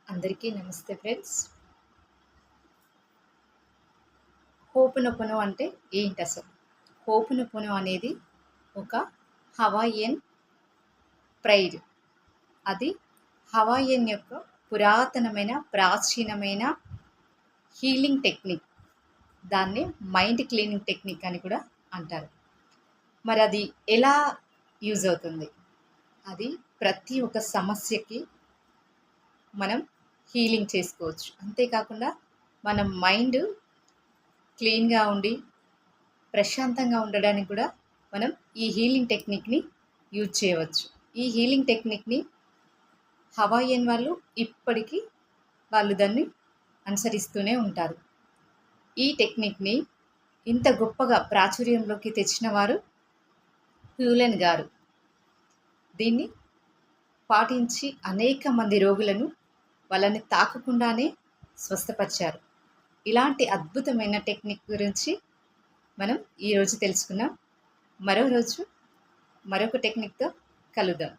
అందరికీ నమస్తే ఫ్రెండ్స్. హోపనొపోనో అంటే ఏంటసలు? హోపనొపోనో అనేది ఒక హవాయియన్ ప్రైడ్. అది హవాయియన్ యొక్క పురాతనమైన, ప్రాచీనమైన హీలింగ్ టెక్నిక్. దాన్ని మైండ్ క్లీనింగ్ టెక్నిక్ అని కూడా అంటారు. మరది ఎలా యూజ్ అవుతుంది? అది ప్రతి ఒక్క సమస్యకి మనం హీలింగ్ చేసుకోవచ్చు. అంతేకాకుండా మన మైండ్ క్లీన్‌గా ఉండి, ప్రశాంతంగా ఉండడానికి కూడా మనం ఈ హీలింగ్ టెక్నిక్‌ని యూజ్ చేయవచ్చు. ఈ హీలింగ్ టెక్నిక్‌ని హవాయియన్ వాళ్ళు ఇప్పటికీ దాన్ని అనుసరిస్తూనే ఉంటారు. ఈ టెక్నిక్‌ని ఇంత గొప్పగా ప్రాచుర్యంలోకి తెచ్చిన వారు హ్యూలెన్ గారు. దీన్ని పాటించి అనేక మంది రోగులను వాళ్ళని తాకకుండానే స్వస్థపరిచారు. ఇలాంటి అద్భుతమైన టెక్నిక్ గురించి మనం ఈరోజు తెలుసుకుందాం. మరో రోజు మరొక టెక్నిక్‌తో కలుద్దాం.